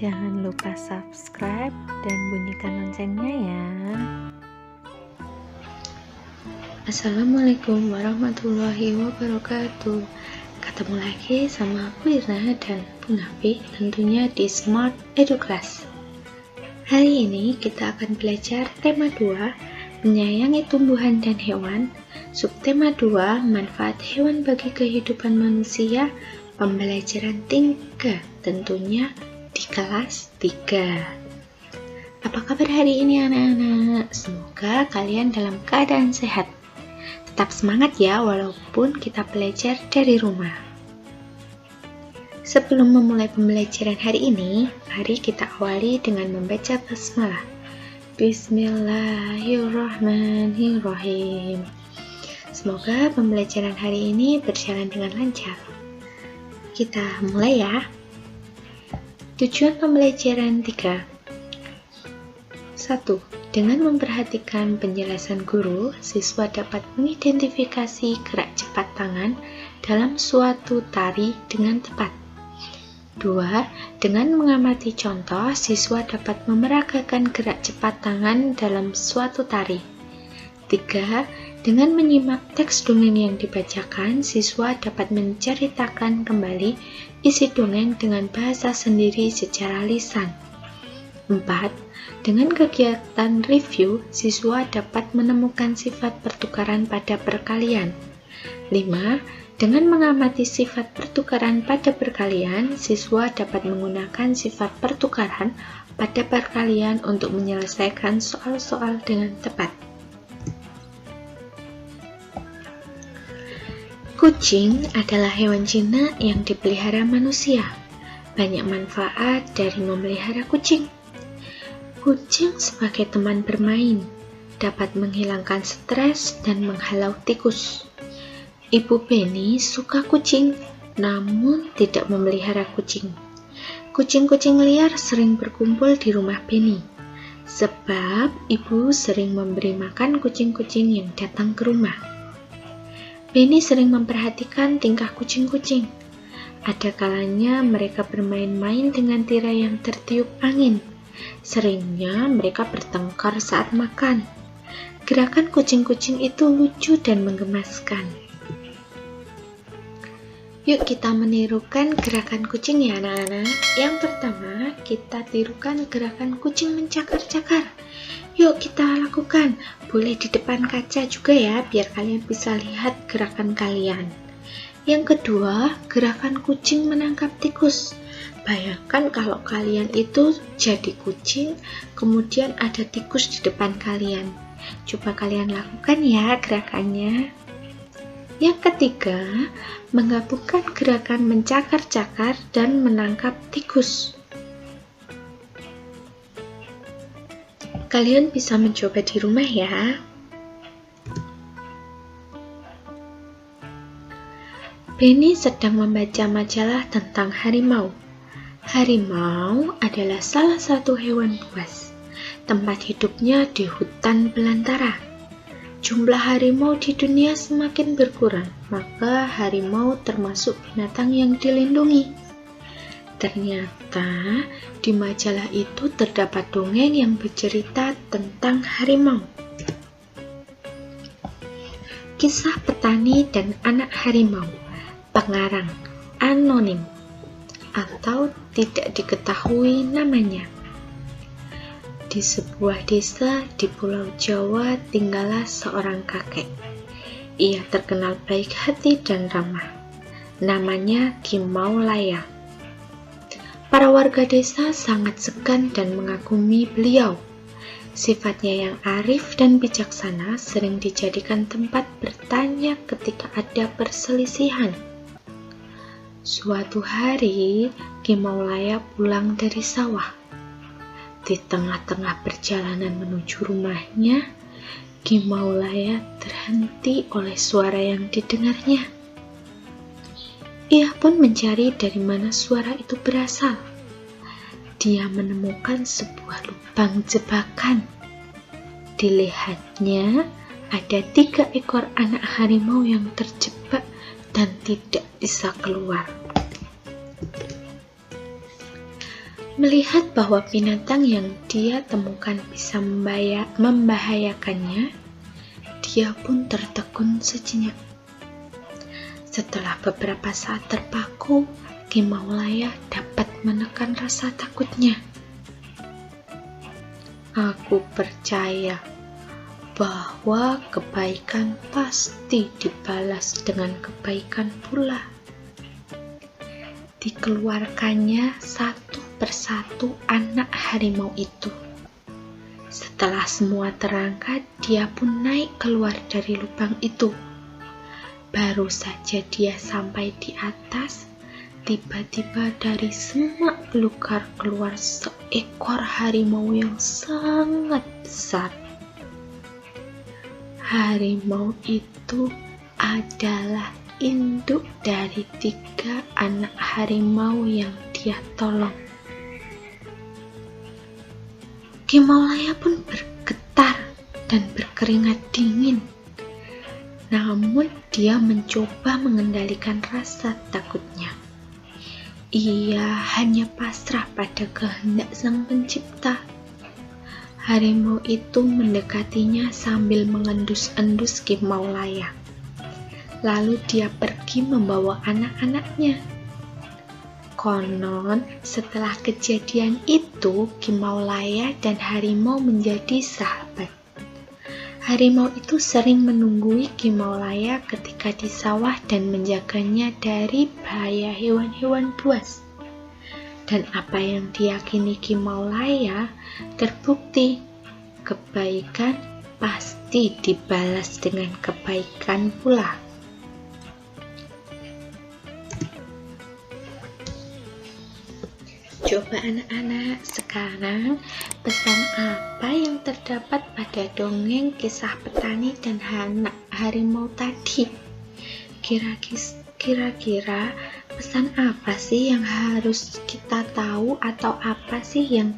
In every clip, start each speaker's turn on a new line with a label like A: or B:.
A: Jangan lupa subscribe dan bunyikan loncengnya ya.
B: Assalamualaikum warahmatullahi wabarakatuh. Ketemu lagi sama aku Irna dan Bu Nafi tentunya di Smart Edu Class. Hari ini kita akan belajar tema 2, menyayangi tumbuhan dan hewan. Subtema 2, manfaat hewan bagi kehidupan manusia. Pembelajaran 3, tentunya di kelas 3. Apa kabar hari ini anak-anak? Semoga kalian dalam keadaan sehat. Tetap semangat ya walaupun kita belajar dari rumah. Sebelum memulai pembelajaran hari ini, mari kita awali dengan membaca basmalah. Bismillahirrahmanirrahim. Semoga pembelajaran hari ini berjalan dengan lancar. Kita mulai ya. Tujuan pembelajaran 3. 1. Dengan memperhatikan penjelasan guru, siswa dapat mengidentifikasi gerak cepat tangan dalam suatu tari dengan tepat. 2. Dengan mengamati contoh, siswa dapat memeragakan gerak cepat tangan dalam suatu tari. 3. Dengan menyimak teks dongeng yang dibacakan, siswa dapat menceritakan kembali isi dongeng dengan bahasa sendiri secara lisan. 4. Dengan kegiatan review, siswa dapat menemukan sifat pertukaran pada perkalian. 5. Dengan mengamati sifat pertukaran pada perkalian, siswa dapat menggunakan sifat pertukaran pada perkalian untuk menyelesaikan soal-soal dengan tepat. Kucing adalah hewan jinak yang dipelihara manusia. Banyak manfaat dari memelihara kucing. Kucing sebagai teman bermain, dapat menghilangkan stres dan menghalau tikus. Ibu Penny suka kucing, namun tidak memelihara kucing. Kucing-kucing liar sering berkumpul di rumah Penny, sebab ibu sering memberi makan kucing-kucing yang datang ke rumah. Penny sering memperhatikan tingkah kucing-kucing. Ada kalanya mereka bermain-main dengan tirai yang tertiup angin. Seringnya mereka bertengkar saat makan. Gerakan kucing-kucing itu lucu dan menggemaskan. Yuk kita menirukan gerakan kucing ya anak-anak. Yang pertama, kita tirukan gerakan kucing mencakar-cakar. Yuk kita lakukan. Boleh di depan kaca juga ya, biar kalian bisa lihat gerakan kalian. Yang kedua, gerakan kucing menangkap tikus. Bayangkan kalau kalian itu jadi kucing, kemudian ada tikus di depan kalian. Coba kalian lakukan ya gerakannya. Yang ketiga, menggabungkan gerakan mencakar-cakar dan menangkap tikus. Kalian bisa mencoba di rumah ya. Penny sedang membaca majalah tentang harimau. Harimau adalah salah satu hewan buas. Tempat hidupnya di hutan belantara. Jumlah harimau di dunia semakin berkurang, maka harimau termasuk binatang yang dilindungi. Ternyata di majalah itu terdapat dongeng yang bercerita tentang harimau. Kisah petani dan anak harimau. Pengarang anonim atau tidak diketahui namanya. Di sebuah desa di Pulau Jawa tinggallah seorang kakek. Ia terkenal baik hati dan ramah. Namanya Ki Maulaya. Para warga desa sangat segan dan mengagumi beliau. Sifatnya yang arif dan bijaksana sering dijadikan tempat bertanya ketika ada perselisihan. Suatu hari, Ki Maulaya pulang dari sawah. Di tengah-tengah perjalanan menuju rumahnya, Ki Maulaya terhenti oleh suara yang didengarnya. Ia pun mencari dari mana suara itu berasal. Dia menemukan sebuah lubang jebakan. Dilihatnya, ada 3 ekor anak harimau yang terjebak dan tidak bisa keluar. Melihat bahwa binatang yang dia temukan bisa membahayakannya, dia pun tertegun sejenak. Setelah beberapa saat terpaku, Ki Maulaya dapat menekan rasa takutnya. Aku percaya bahwa kebaikan pasti dibalas dengan kebaikan pula. Dikeluarkannya satu persatu anak harimau itu. Setelah semua terangkat, dia pun naik keluar dari lubang itu. Baru saja dia sampai di atas, tiba-tiba dari semak belukar keluar seekor harimau yang sangat besar. Harimau itu adalah induk dari 3 anak harimau yang dia tolong. Ki Maulaya pun bergetar dan berkeringat dingin. Namun dia mencoba mengendalikan rasa takutnya. Ia hanya pasrah pada kehendak Sang Pencipta. Harimau itu mendekatinya sambil mengendus-endus Ki Maulaya. Lalu dia pergi membawa anak-anaknya. Konon, setelah kejadian itu, Ki Maulaya dan harimau menjadi sahabat. Harimau itu sering menunggui Ki Maulaya ketika di sawah dan menjaganya dari bahaya hewan-hewan buas. Dan apa yang diyakini Ki Maulaya terbukti, kebaikan pasti dibalas dengan kebaikan pula. Coba anak-anak, sekarang pesan apa yang terdapat pada dongeng kisah petani dan anak harimau tadi? Kira-kira pesan apa sih yang harus kita tahu atau apa sih yang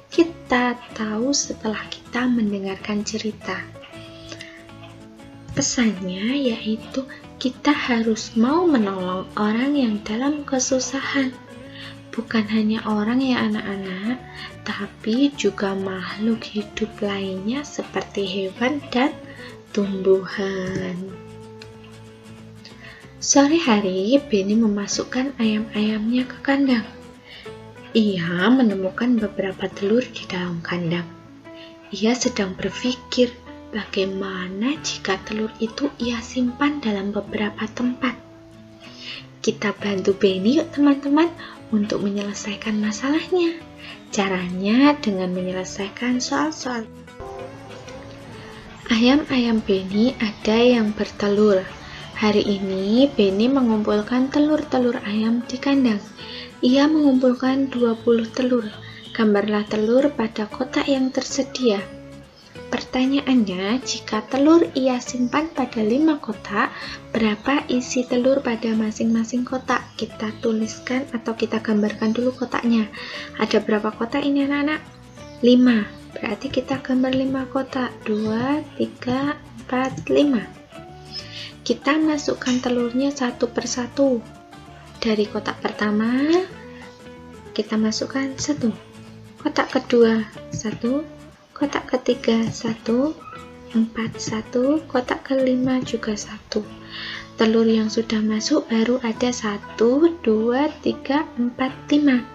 B: kita tahu setelah kita mendengarkan cerita? Pesannya yaitu kita harus mau menolong orang yang dalam kesusahan. Bukan hanya orang ya anak-anak, tapi juga makhluk hidup lainnya seperti hewan dan tumbuhan. Sore hari, Benny memasukkan ayam-ayamnya ke kandang. Ia menemukan beberapa telur di dalam kandang. Ia sedang berpikir bagaimana jika telur itu ia simpan dalam beberapa tempat. Kita bantu Benny yuk teman-teman untuk menyelesaikan masalahnya. Caranya dengan menyelesaikan soal-soal. Ayam-ayam Benny ada yang bertelur. Hari ini Benny mengumpulkan telur-telur ayam di kandang. Ia mengumpulkan 20 telur. Gambarlah telur pada kotak yang tersedia. Pertanyaannya, jika telur ia simpan pada 5 kotak, berapa isi telur pada masing-masing kotak? Kita tuliskan atau kita gambarkan dulu kotaknya. Ada berapa kotak ini anak-anak? 5. Berarti kita gambar 5 kotak. 2, 3, 4, 5. Kita masukkan telurnya satu persatu. Dari kotak pertama, kita masukkan 1. Kotak kedua, 1. Kotak ketiga 1, 4 1, kotak kelima juga 1. Telur yang sudah masuk baru ada 1, 2, 3, 4, 5.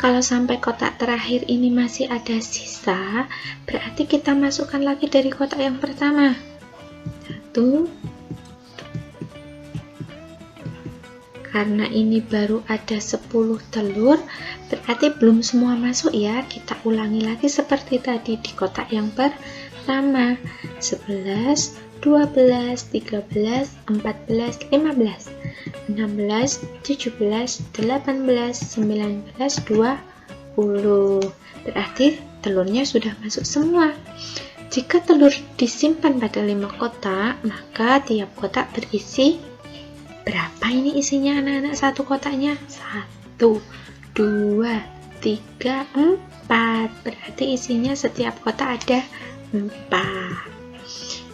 B: Kalau sampai kotak terakhir ini masih ada sisa, berarti kita masukkan lagi dari kotak yang pertama. 1. Karena ini baru ada 10 telur, berarti belum semua masuk ya. Kita ulangi lagi seperti tadi di kotak yang pertama. 11, 12, 13, 14, 15, 16, 17, 18, 19, 20. Berarti telurnya sudah masuk semua. Jika telur disimpan pada 5 kotak, maka tiap kotak berisi berapa ini isinya anak-anak satu kotaknya? 1, 2, 3, 4. Berarti isinya setiap kotak ada 4.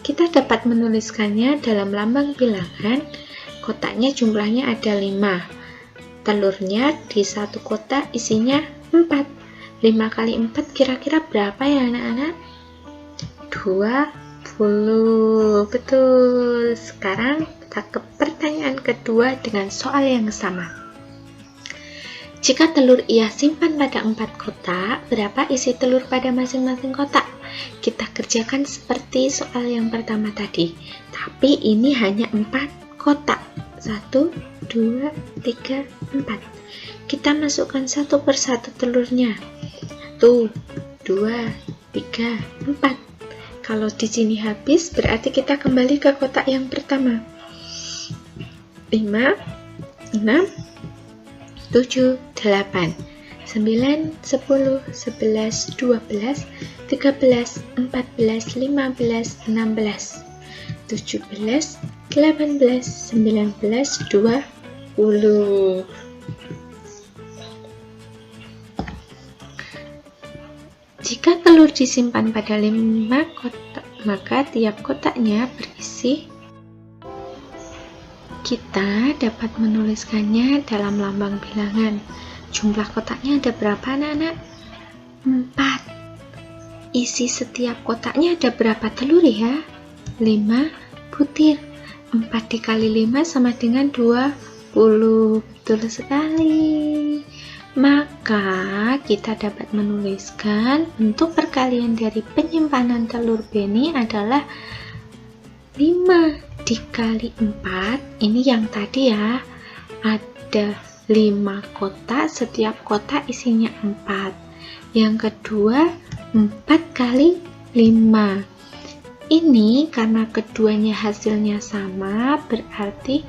B: Kita dapat menuliskannya dalam lambang bilangan. Kotaknya jumlahnya ada 5. Telurnya di satu kotak isinya 4. 5 kali 4 kira-kira berapa ya anak-anak? 20. Betul. Sekarang kita ke pertanyaan kedua dengan soal yang sama. Jika telur ia simpan pada 4 kotak, berapa isi telur pada masing-masing kotak? Kita kerjakan seperti soal yang pertama tadi, tapi ini hanya 4 kotak. 1, 2, 3, 4. Kita masukkan satu persatu telurnya. 1, 2, 3, 4. Kalau di sini habis, berarti kita kembali ke kotak yang pertama. 5, 6, 7, 8, 9, 10, 11, 12, 13, 14, 15, 16, 17, 18, 19, 20. Jika telur disimpan pada 5 kotak, maka tiap kotaknya berisi. Kita dapat menuliskannya dalam lambang bilangan. Jumlah kotaknya ada berapa anak-anak? 4. Isi setiap kotaknya ada berapa telur ya? 5 butir. 4 dikali 5 sama dengan 20. Betul sekali. Maka kita dapat menuliskan bentuk perkalian dari penyimpanan telur Beni adalah 5 dikali 4. Ini yang tadi ya, ada 5 kotak, setiap kotak isinya 4. Yang kedua 4 kali 5. Ini karena keduanya hasilnya sama, berarti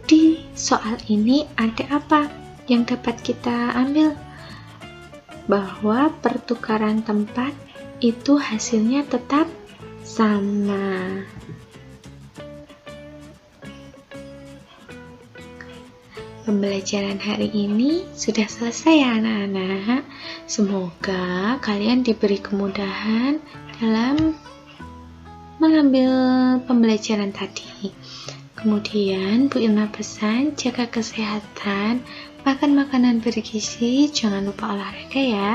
B: di soal ini ada apa yang dapat kita ambil? Bahwa pertukaran tempat itu hasilnya tetap sama. Pembelajaran hari ini sudah selesai ya anak-anak. Semoga kalian diberi kemudahan dalam mengambil pembelajaran tadi. Kemudian Bu Irma pesan, jaga kesehatan, makan makanan bergizi, jangan lupa olahraga ya.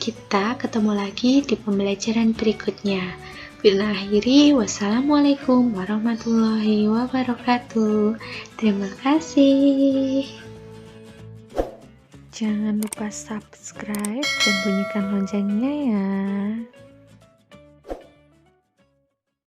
B: Kita ketemu lagi di pembelajaran berikutnya. Bu Irma akhiri, wassalamualaikum warahmatullahi wabarakatuh. Terima kasih.
A: Jangan lupa subscribe dan bunyikan loncengnya ya.